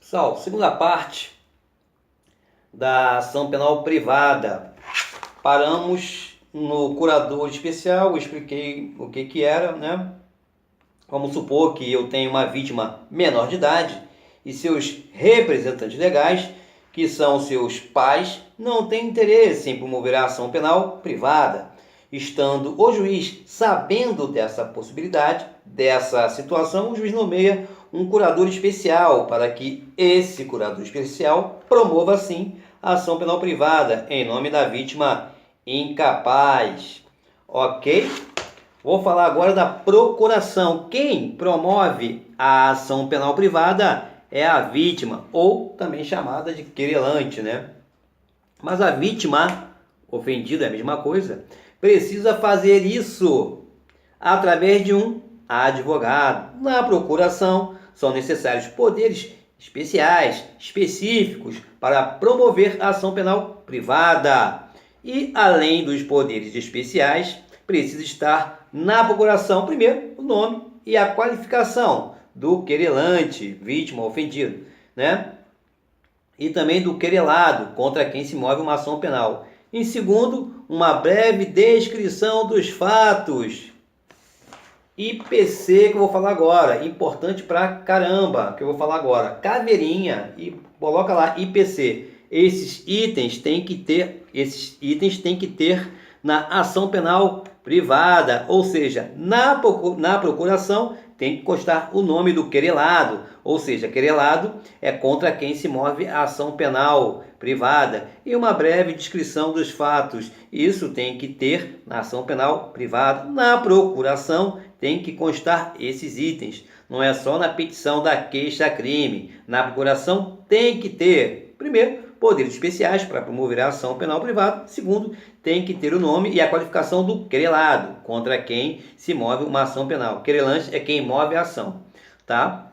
Pessoal, segunda parte da ação penal privada. Paramos no curador especial, eu expliquei o que era, né? Vamos supor que eu tenho uma vítima menor de idade e seus representantes legais, que são seus pais, não têm interesse em promover a ação penal privada. Estando o juiz sabendo dessa possibilidade, dessa situação, o juiz nomeia um curador especial para que esse curador especial promova, sim, a ação penal privada em nome da vítima incapaz. Ok? Vou falar agora da procuração. Quem promove a ação penal privada é a vítima, ou também chamada de querelante, né? Mas a vítima, ofendida é a mesma coisa, precisa fazer isso através de um advogado. Na procuração, são necessários poderes especiais, específicos, para promover a ação penal privada. E, além dos poderes especiais, precisa estar na procuração, primeiro, o nome e a qualificação do querelante, vítima, ofendido, né? E também do querelado, contra quem se move uma ação penal. Em segundo, uma breve descrição dos fatos. IPC que eu vou falar agora, importante pra caramba, que eu vou falar agora. Caveirinha e coloca lá IPC. Esses itens têm que ter na ação penal privada, ou seja, na procuração tem que constar o nome do querelado, ou seja, querelado é contra quem se move a ação penal privada, e uma breve descrição dos fatos. Isso tem que ter na ação penal privada. Na procuração tem que constar esses itens. Não é só na petição da queixa-crime. Na procuração tem que ter, primeiro, poderes especiais para promover a ação penal privada. Segundo, tem que ter o nome e a qualificação do querelado, contra quem se move uma ação penal. Querelante é quem move a ação, tá?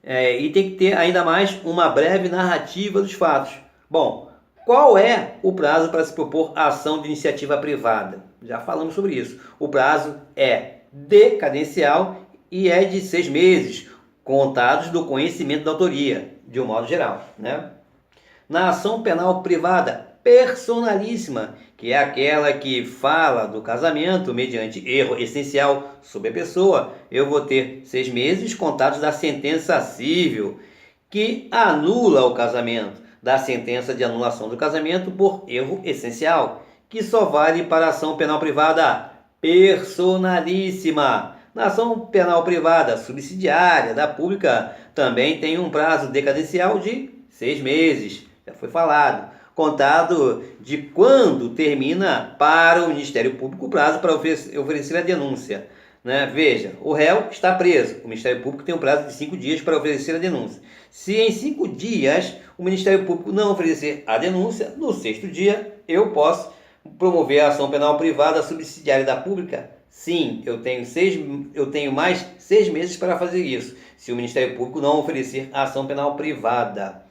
E tem que ter ainda mais uma breve narrativa dos fatos. Bom, qual é o prazo para se propor a ação de iniciativa privada? Já falamos sobre isso. O prazo é decadencial e é de 6 meses, contados do conhecimento da autoria, de um modo geral, né? Na ação penal privada personalíssima, que é aquela que fala do casamento mediante erro essencial sobre a pessoa, eu vou ter 6 meses contados da sentença civil, que anula o casamento, da sentença de anulação do casamento por erro essencial, que só vale para a ação penal privada personalíssima. Na ação penal privada subsidiária da pública também tem um prazo decadencial de 6 meses, já foi falado, contado de quando termina para o Ministério Público o prazo para oferecer a denúncia. Né? Veja, o réu está preso, o Ministério Público tem um prazo de 5 dias para oferecer a denúncia. Se em 5 dias o Ministério Público não oferecer a denúncia, no 6º dia eu posso promover a ação penal privada subsidiária da pública? Sim, eu tenho mais 6 meses para fazer isso, se o Ministério Público não oferecer a ação penal privada,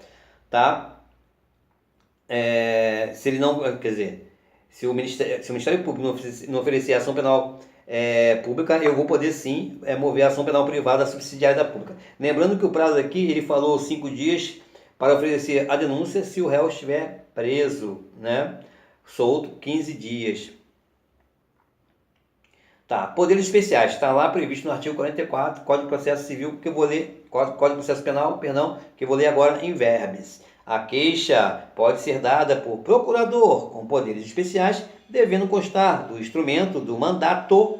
tá? Se ele não, quer dizer, se o Ministério Público não oferecer a ação penal pública, eu vou poder sim mover a ação penal privada subsidiária da pública. Lembrando que o prazo aqui, ele falou 5 dias para oferecer a denúncia se o réu estiver preso, né? Solto 15 dias. Tá, poderes especiais, está lá previsto no artigo 44, Código de Processo Civil, que eu vou ler, Código de Processo Penal, perdão, que eu vou ler agora em verbis. A queixa pode ser dada por procurador com poderes especiais, devendo constar do instrumento do mandato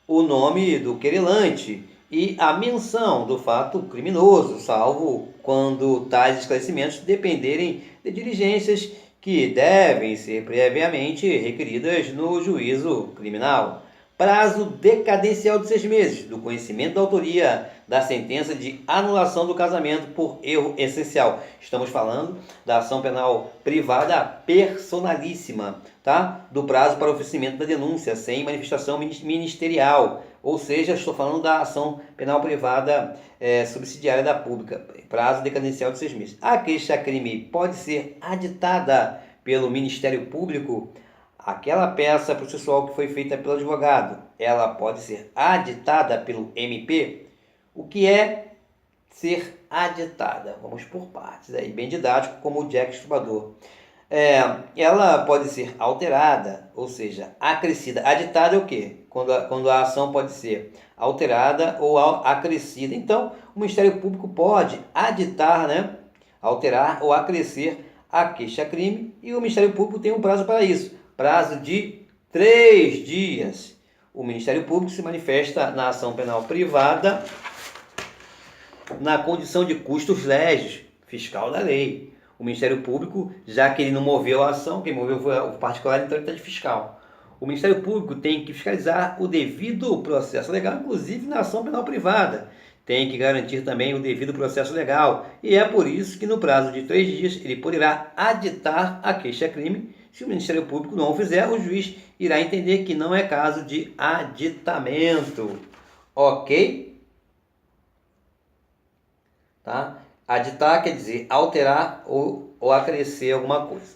o nome do querelante e a menção do fato criminoso, salvo quando tais esclarecimentos dependerem de diligências que devem ser previamente requeridas no juízo criminal. Prazo decadencial de 6 meses, do conhecimento da autoria da sentença de anulação do casamento por erro essencial. Estamos falando da ação penal privada personalíssima, tá? Do prazo para oferecimento da denúncia, sem manifestação ministerial. Ou seja, estou falando da ação penal privada subsidiária da pública. Prazo decadencial de 6 meses. A queixa-crime pode ser aditada pelo Ministério Público. Aquela peça processual que foi feita pelo advogado, ela pode ser aditada pelo MP? O que é ser aditada. Vamos por partes, aí, bem didático, como o Jack Estubador. Ela pode ser alterada, ou seja, acrescida. Aditada é o quê? Quando a ação pode ser alterada ou acrescida. Então, o Ministério Público pode aditar, né, alterar ou acrescer a queixa-crime, e o Ministério Público tem um prazo para isso, prazo de 3 dias. O Ministério Público se manifesta na ação penal privada na condição de custos legis, fiscal da lei. O Ministério Público, já que ele não moveu a ação, quem moveu foi o particular, então ele está de fiscal. O Ministério Público tem que fiscalizar o devido processo legal, inclusive na ação penal privada. Tem que garantir também o devido processo legal. E é por isso que no prazo de 3 dias ele poderá aditar a queixa-crime. Se o Ministério Público não o fizer, o juiz irá entender que não é caso de aditamento. Ok? Tá? Aditar quer dizer alterar ou acrescer alguma coisa.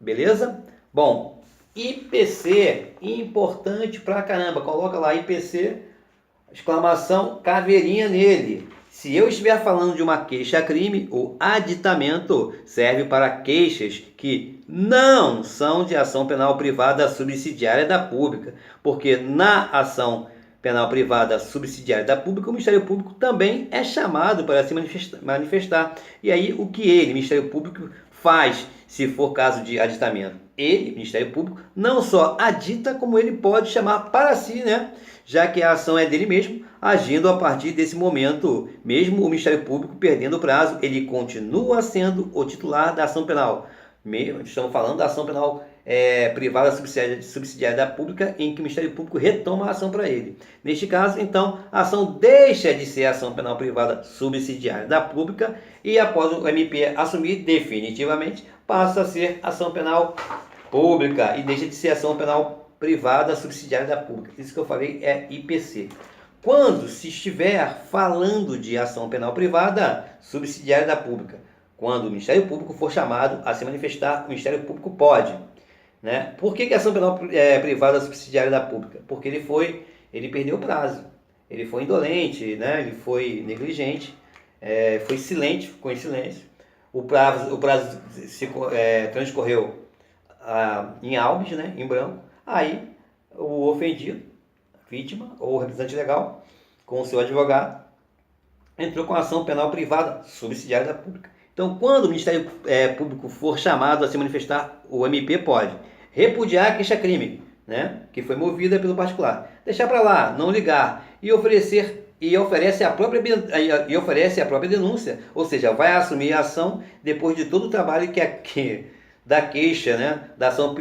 Beleza? Bom, IPC, importante pra caramba. Coloca lá IPC, exclamação, caveirinha nele. Se eu estiver falando de uma queixa-crime, o aditamento serve para queixas que não são de ação penal privada subsidiária da pública, porque na ação penal privada subsidiária da pública, o Ministério Público também é chamado para se manifestar. E aí, o que ele, Ministério Público, faz se for caso de aditamento? Ele, Ministério Público, não só adita, como ele pode chamar para si, né? Já que a ação é dele mesmo, agindo a partir desse momento, mesmo o Ministério Público perdendo o prazo, ele continua sendo o titular da ação penal. Estamos falando da ação penal privada subsidiária da pública, em que o Ministério Público retoma a ação para ele. Neste caso, então, a ação deixa de ser ação penal privada subsidiária da pública e, após o MP assumir definitivamente, passa a ser ação penal pública e deixa de ser ação penal privada subsidiária da pública. Isso que eu falei é IPC. Quando se estiver falando de ação penal privada subsidiária da pública, quando o Ministério Público for chamado a se manifestar, o Ministério Público pode. Né? Por que a ação penal privada subsidiária da pública? Porque ele perdeu o prazo, ele foi indolente, né? Ele foi negligente, foi silente, ficou em silêncio. O prazo transcorreu em albis, né? Em branco. Aí o ofendido, vítima ou representante legal, com o seu advogado, entrou com a ação penal privada subsidiária da pública. Então, quando o Ministério Público for chamado a se manifestar, o MP pode repudiar a queixa-crime, né, que foi movida pelo particular, deixar para lá, não ligar e oferece a própria denúncia, ou seja, vai assumir a ação depois de todo o trabalho da queixa, né, da ação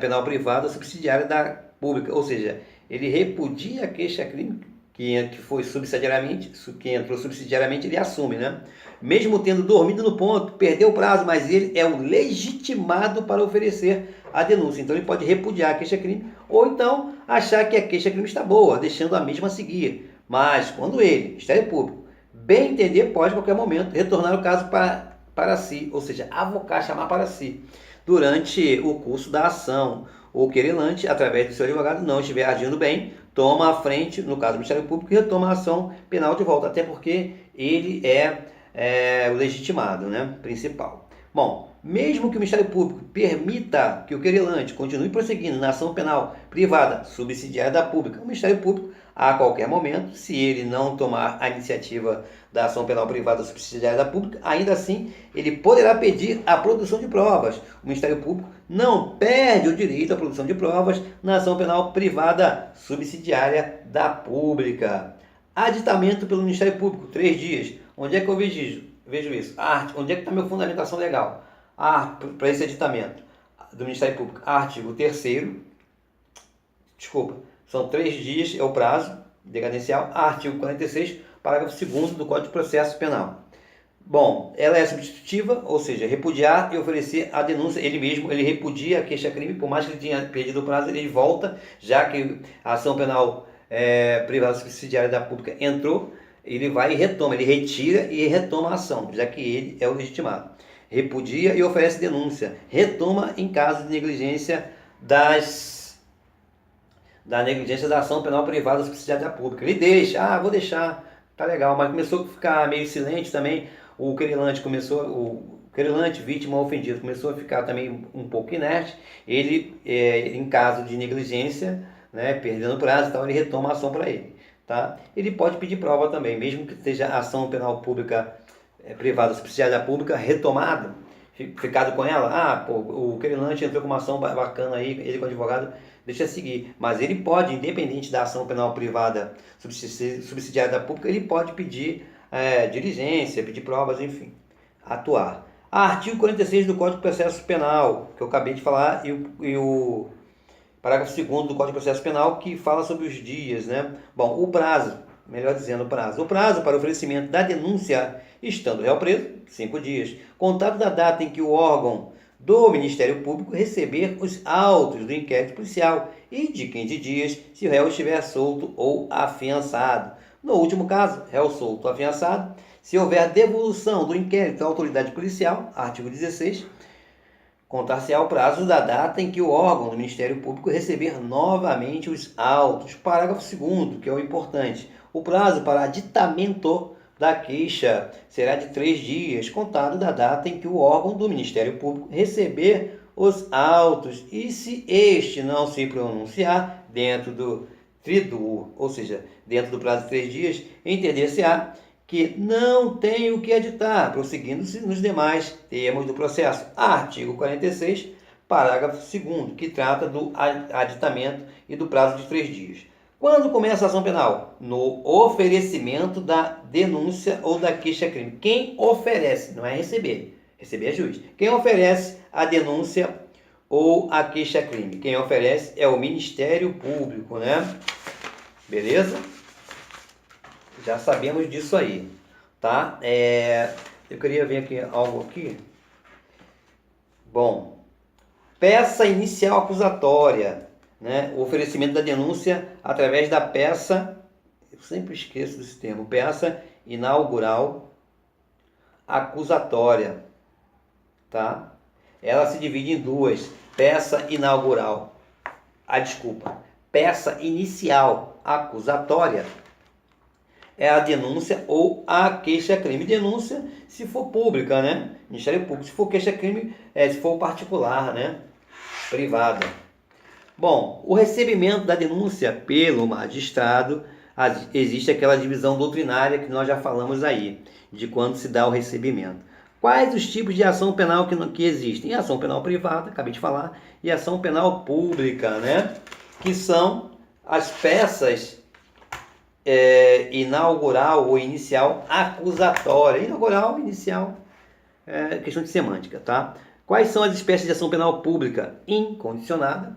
penal privada subsidiária da pública, ou seja, ele repudia a queixa-crime que foi subsidiariamente, que entrou subsidiariamente, ele assume, né? Mesmo tendo dormido no ponto, perdeu o prazo, mas ele é o legitimado para oferecer a denúncia. Então ele pode repudiar a queixa-crime ou então achar que a queixa-crime está boa, deixando a mesma seguir. Mas quando ele, Ministério Público, bem entender, pode a qualquer momento retornar o caso para si, ou seja, avocar, chamar para si, durante o curso da ação. O querelante, através do seu advogado, não estiver agindo bem, toma a frente, no caso do Ministério Público, e retoma a ação penal de volta, até porque ele é o legitimado, né, principal. Bom, mesmo que o Ministério Público permita que o querelante continue prosseguindo na ação penal privada subsidiária da pública, o Ministério Público, a qualquer momento, se ele não tomar a iniciativa da ação penal privada subsidiária da pública, ainda assim ele poderá pedir a produção de provas. O Ministério Público não perde o direito à produção de provas na ação penal privada subsidiária da pública. Aditamento pelo Ministério Público, 3 dias. Onde é que eu vejo isso? Onde é que está a minha fundamentação legal? Para esse aditamento do Ministério Público. Artigo 3º, são 3 dias, é o prazo decadencial. Artigo 46, parágrafo 2º do Código de Processo Penal. Bom, ela é substitutiva, ou seja, repudiar e oferecer a denúncia. Ele repudia a queixa-crime, por mais que ele tenha perdido o prazo, ele volta, já que a ação penal privada subsidiária da pública entrou, ele vai e retoma, ele retira e retoma a ação, já que ele é o legitimado. Repudia e oferece denúncia. Retoma em caso de negligência da negligência da ação penal privada subsidiária da pública. Ele deixa, vou deixar, tá legal, mas começou a ficar meio silente também. O querelante, vítima ofendido, começou a ficar também um pouco inerte. Ele, em caso de negligência, né, perdendo prazo e tal, ele retoma a ação para ele. Tá? Ele pode pedir prova também, mesmo que seja ação penal pública privada, subsidiária pública, retomada, ficado com ela. Ah, pô, o querelante entrou com uma ação bacana aí, ele com advogado, deixa seguir. Mas ele pode, independente da ação penal privada subsidiária da pública, ele pode pedir diligência, pedir provas, enfim, atuar. Artigo 46 do Código de Processo Penal, que eu acabei de falar, e o parágrafo 2º do Código de Processo Penal, que fala sobre os dias, né? Bom, o prazo, melhor dizendo, o prazo. O prazo para oferecimento da denúncia, estando o réu preso, 5 dias. Contado da data em que o órgão do Ministério Público receber os autos do inquérito policial e de 15 dias se o réu estiver solto ou afiançado. No último caso, réu solto ou afiançado, se houver devolução do inquérito à autoridade policial, artigo 16, contar-se-á o prazo da data em que o órgão do Ministério Público receber novamente os autos. Parágrafo 2º, que é o importante. O prazo para aditamento da queixa será de 3 dias, contado da data em que o órgão do Ministério Público receber os autos e se este não se pronunciar dentro do triduo, ou seja, dentro do prazo de 3 dias, entender-se-á que não tem o que aditar, prosseguindo-se nos demais termos do processo. Artigo 46, parágrafo 2º, que trata do aditamento e do prazo de 3 dias. Quando começa a ação penal? No oferecimento da denúncia ou da queixa-crime. Quem oferece, não é receber. Receber é juiz. Quem oferece a denúncia ou a queixa-crime? Quem oferece é o Ministério Público, né? Beleza? Já sabemos disso aí, tá? Eu queria ver aqui algo aqui. Bom, peça inicial acusatória, né? O oferecimento da denúncia através da peça, eu sempre esqueço desse termo, peça inaugural acusatória, tá? Ela se divide em duas, peça inaugural, peça inicial acusatória é a denúncia ou a queixa-crime. Denúncia, se for pública, né? Ministério Público. Se for queixa-crime, se for particular, né? Privada. Bom, o recebimento da denúncia pelo magistrado, existe aquela divisão doutrinária que nós já falamos aí, de quando se dá o recebimento. Quais os tipos de ação penal que existem? Ação penal privada, acabei de falar, e ação penal pública, né? Que são as peças inaugural ou inicial acusatória. Inaugural, inicial, questão de semântica, tá? Quais são as espécies de ação penal pública? Incondicionada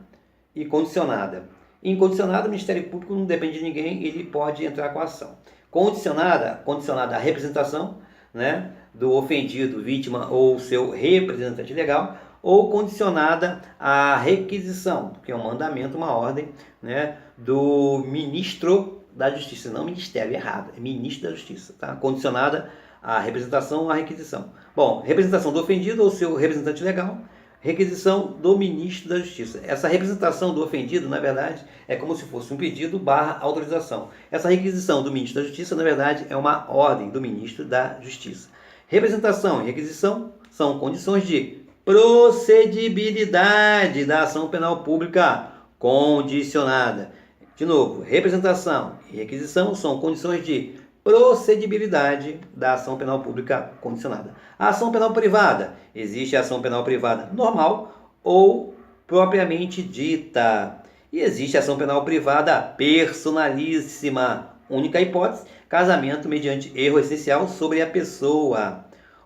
e condicionada. Incondicionada, o Ministério Público não depende de ninguém, ele pode entrar com a ação. Condicionada à representação, né, do ofendido, vítima ou seu representante legal, ou condicionada à requisição, que é um mandamento, uma ordem, né, do ministro da Justiça, não Ministério, errado, é Ministro da Justiça, tá? Condicionada à representação ou à requisição. Bom, representação do ofendido ou seu representante legal, requisição do Ministro da Justiça. Essa representação do ofendido, na verdade, é como se fosse um pedido / autorização. Essa requisição do Ministro da Justiça, na verdade, é uma ordem do Ministro da Justiça. Representação e requisição são condições de procedibilidade da ação penal pública condicionada. De novo, representação e requisição são condições de procedibilidade da ação penal pública condicionada. A ação penal privada, existe a ação penal privada normal ou propriamente dita. E existe a ação penal privada personalíssima, única hipótese, casamento mediante erro essencial sobre a pessoa.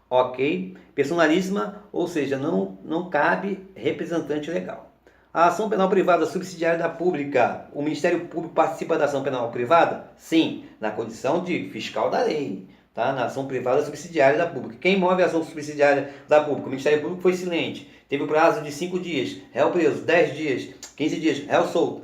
Ok? Personalíssima, ou seja, não cabe representante legal. A ação penal privada subsidiária da pública. O Ministério Público participa da ação penal privada? Sim, na condição de fiscal da lei, tá? Na ação privada subsidiária da pública. Quem move a ação subsidiária da pública? O Ministério Público foi silente. Teve o prazo de 5 dias, réu preso, 10 dias, 15 dias, réu solto.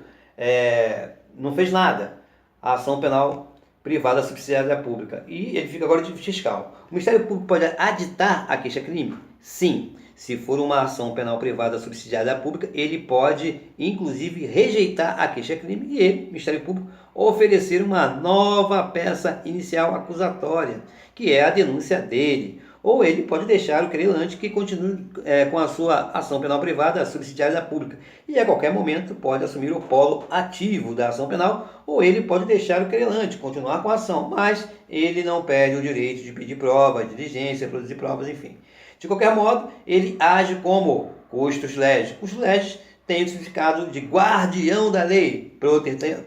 Não fez nada. A ação penal privada subsidiária da pública. E ele fica agora de fiscal. O Ministério Público pode aditar a queixa-crime? Sim, se for uma ação penal privada subsidiada pública, ele pode, inclusive, rejeitar a queixa-crime e ele, Ministério Público, oferecer uma nova peça inicial acusatória, que é a denúncia dele. Ou ele pode deixar o querelante que continue com a sua ação penal privada subsidiada pública e a qualquer momento pode assumir o polo ativo da ação penal, ou ele pode deixar o querelante continuar com a ação, mas ele não perde o direito de pedir prova, diligência, produzir provas, enfim. De qualquer modo, ele age como custos legis. Custos legis tem o significado de guardião da lei,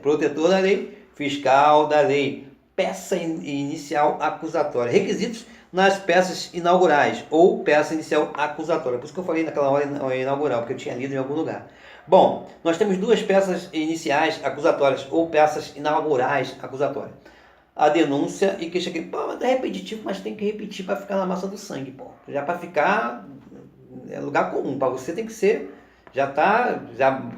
protetor da lei, fiscal da lei, peça inicial acusatória. Requisitos nas peças inaugurais ou peça inicial acusatória. Por isso que eu falei naquela hora inaugural, porque eu tinha lido em algum lugar. Bom, nós temos duas peças iniciais acusatórias ou peças inaugurais acusatórias. A denúncia e queixa-crime. Pô, mas é repetitivo, mas tem que repetir para ficar na massa do sangue, pô. Já para ficar é lugar comum, para você tem que ser, já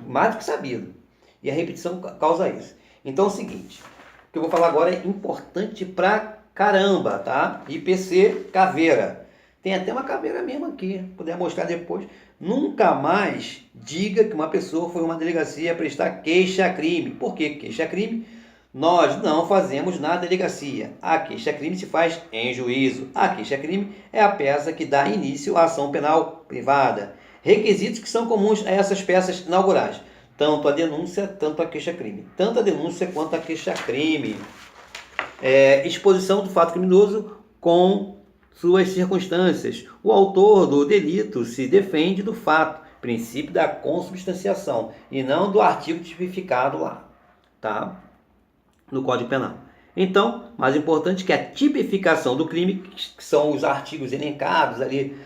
mais do que sabido. E a repetição causa isso. Então é o seguinte, o que eu vou falar agora é importante pra caramba, tá? IPC caveira. Tem até uma caveira mesmo aqui, puder mostrar depois. Nunca mais diga que uma pessoa foi a uma delegacia prestar queixa-crime. Por que queixa-crime? Nós não fazemos na delegacia. A queixa-crime se faz em juízo. A queixa-crime é a peça que dá início à ação penal privada. Requisitos que são comuns a essas peças inaugurais. Tanto a denúncia, tanto a queixa-crime. Tanto a denúncia quanto a queixa-crime. Exposição do fato criminoso com suas circunstâncias. O autor do delito se defende do fato. Princípio da consubstanciação. E não do artigo tipificado lá. Tá? No Código Penal. Então, mais importante que a tipificação do crime, que são os artigos elencados ali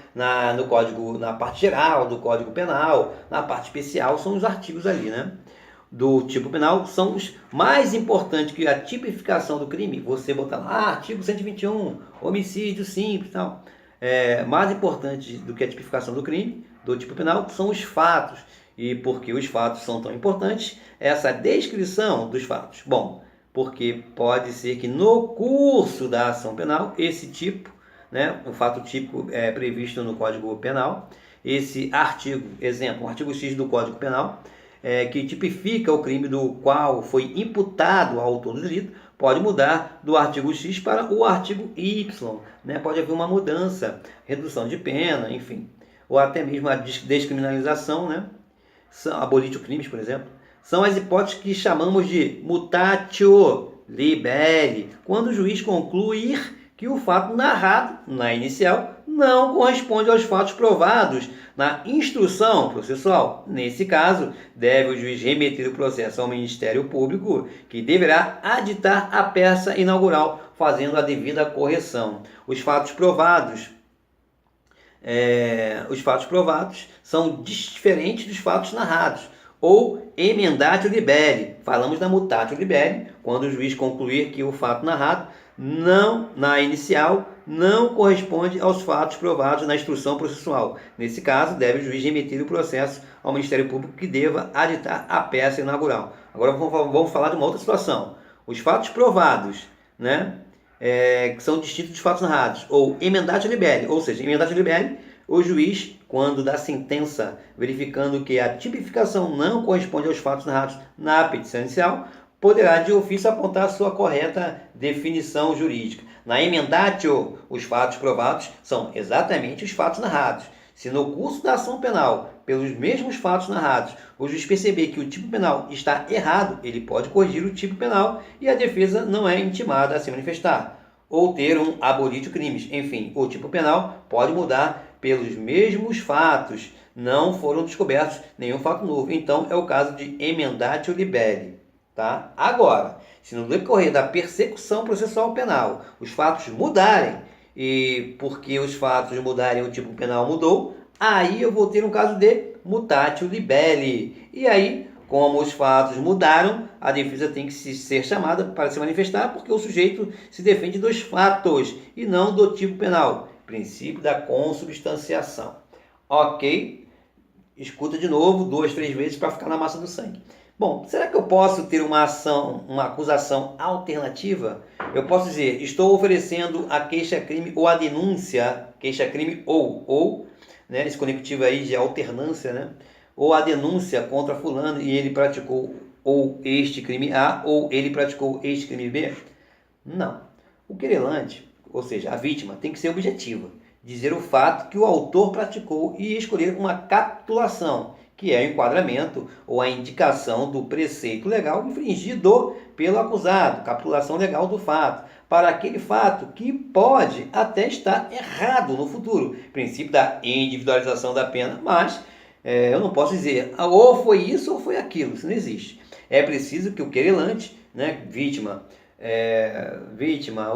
no Código, na parte geral do Código Penal, na parte especial são os artigos ali, né? Do tipo penal, são os mais importantes que a tipificação do crime, você botar lá, artigo 121, homicídio simples e tal. Mais importante do que a tipificação do crime, do tipo penal, são os fatos. E por que os fatos são tão importantes? Essa descrição dos fatos. Bom, porque pode ser que no curso da ação penal, esse tipo, né, o fato típico é previsto no Código Penal, esse artigo, exemplo, o artigo X do Código Penal, que tipifica o crime do qual foi imputado ao autor do delito, pode mudar do artigo X para o artigo Y, né? Pode haver uma mudança, redução de pena, enfim, ou até mesmo a descriminalização, né? Abolitio crimes, por exemplo. São as hipóteses que chamamos de mutatio libelli, quando o juiz concluir que o fato narrado na inicial não corresponde aos fatos provados na instrução processual. Nesse caso, deve o juiz remeter o processo ao Ministério Público, que deverá aditar a peça inaugural, fazendo a devida correção. Os fatos provados são diferentes dos fatos narrados, ou emendatio libelli. Falamos da mutatio libelli, quando o juiz concluir que o fato narrado na inicial não corresponde aos fatos provados na instrução processual. Nesse caso, deve o juiz remeter o processo ao Ministério Público, que deva aditar a peça inaugural. Agora vamos falar de uma outra situação. Os fatos provados, né, que são distintos dos fatos narrados, ou emendatio libelli, ou seja, emendatio libelli, o juiz, quando dá sentença verificando que a tipificação não corresponde aos fatos narrados na petição inicial, poderá de ofício apontar sua correta definição jurídica. Na emendatio, os fatos provados são exatamente os fatos narrados. Se no curso da ação penal, pelos mesmos fatos narrados, o juiz perceber que o tipo penal está errado, ele pode corrigir o tipo penal e a defesa não é intimada a se manifestar, ou ter um abolitio crimes. Enfim, o tipo penal pode mudar pelos mesmos fatos, não foram descobertos nenhum fato novo. Então, é o caso de emendatio libelli. Tá? Agora, se no decorrer da persecução processual penal os fatos mudarem, e porque os fatos mudarem o tipo penal mudou, aí eu vou ter um caso de mutatio libelli. E aí, como os fatos mudaram, a defesa tem que ser chamada para se manifestar, porque o sujeito se defende dos fatos e não do tipo penal. Princípio da consubstanciação. Ok? Escuta de novo 2, 3 vezes para ficar na massa do sangue. Bom, será que eu posso ter uma acusação alternativa? Eu posso dizer, estou oferecendo a queixa-crime ou a denúncia, queixa-crime né, esse conectivo aí de alternância, né? Ou a denúncia contra fulano e ele praticou ou este crime A ou ele praticou este crime B? Não. O querelante, ou seja, a vítima, tem que ser objetiva, dizer o fato que o autor praticou e escolher uma capitulação, que é o enquadramento ou a indicação do preceito legal infringido pelo acusado, capitulação legal do fato, para aquele fato que pode até estar errado no futuro. Princípio da individualização da pena, mas eu não posso dizer ou foi isso ou foi aquilo, isso não existe. É preciso que o querelante, né, vítima,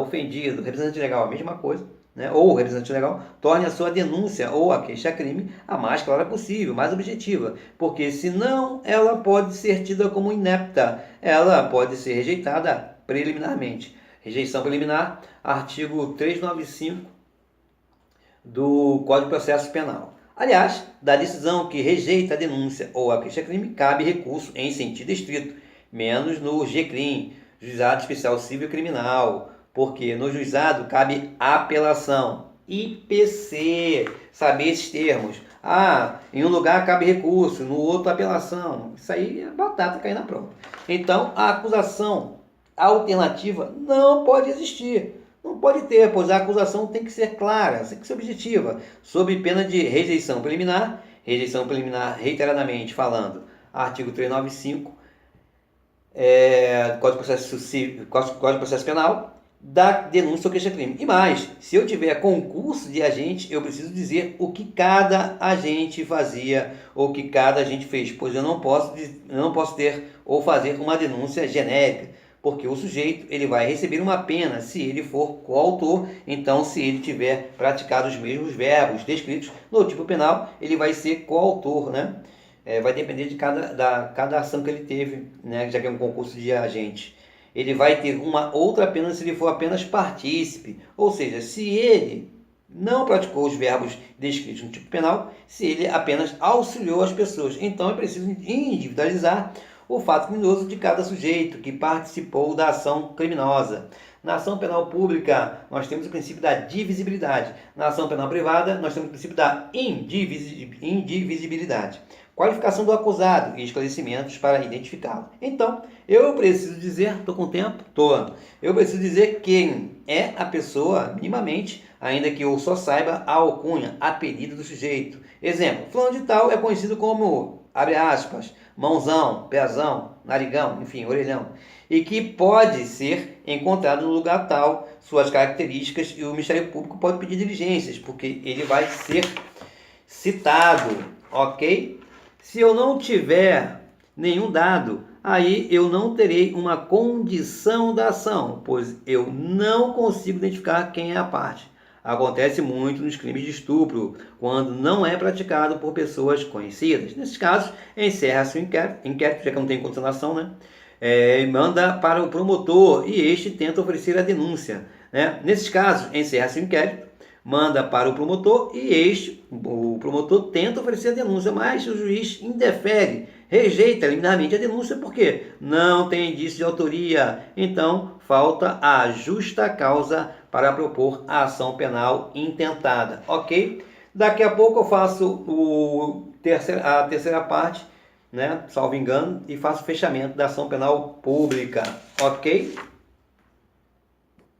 ofendido, representante legal, a mesma coisa, né? Ou o representante legal, torne a sua denúncia ou a queixa-crime a mais clara possível, mais objetiva, porque senão ela pode ser tida como inepta, ela pode ser rejeitada preliminarmente. Rejeição preliminar, artigo 395 do Código de Processo Penal. Aliás, da decisão que rejeita a denúncia ou a queixa-crime, cabe recurso em sentido estrito, menos no GCRIM, Juizado Especial Civil Criminal, porque no juizado cabe apelação. IPC, saber esses termos. Em um lugar cabe recurso, no outro apelação. Isso aí é batata cair na prova. Então, a acusação alternativa não pode existir. Não pode ter, pois a acusação tem que ser clara, tem que ser objetiva, sob pena de rejeição preliminar reiteradamente falando, artigo 395, Código de Processo Penal, da denúncia ou queixa-crime. E mais, se eu tiver concurso de agente, eu preciso dizer o que cada agente fazia ou o que cada agente fez, pois eu não posso ter ou fazer uma denúncia genérica, porque o sujeito ele vai receber uma pena se ele for coautor, então se ele tiver praticado os mesmos verbos descritos no tipo penal, ele vai ser coautor, né? Vai depender de cada ação que ele teve, né? Já que é um concurso de agente. Ele vai ter uma outra pena se ele for apenas partícipe, ou seja, se ele não praticou os verbos descritos no tipo penal, se ele apenas auxiliou as pessoas. Então é preciso individualizar o fato criminoso de cada sujeito que participou da ação criminosa. Na ação penal pública, nós temos o princípio da divisibilidade. Na ação penal privada, nós temos o princípio da indivisibilidade. Qualificação do acusado e esclarecimentos para identificá-lo. Então, eu preciso dizer, estou com tempo? Estou. Eu preciso dizer quem é a pessoa, minimamente, ainda que eu só saiba a alcunha, apelido do sujeito. Exemplo, fulano de tal é conhecido como, abre aspas, mãozão, pezão, narigão, enfim, orelhão, e que pode ser encontrado no lugar tal, suas características, e o Ministério Público pode pedir diligências, porque ele vai ser citado, ok? Se eu não tiver nenhum dado, aí eu não terei uma condição da ação, pois eu não consigo identificar quem é a parte. Acontece muito nos crimes de estupro, quando não é praticado por pessoas conhecidas. Nesses casos, encerra-se o inquérito, já que não tem condenação, né? Manda para o promotor e este tenta oferecer a denúncia, né? Nesses casos, encerra-se o inquérito, manda para o promotor e o promotor tenta oferecer a denúncia, mas o juiz indefere, rejeita liminarmente a denúncia porque não tem indício de autoria. Então, falta a justa causa para propor a ação penal intentada, ok? Daqui a pouco eu faço a terceira parte, né, salvo engano, e faço o fechamento da ação penal pública, ok?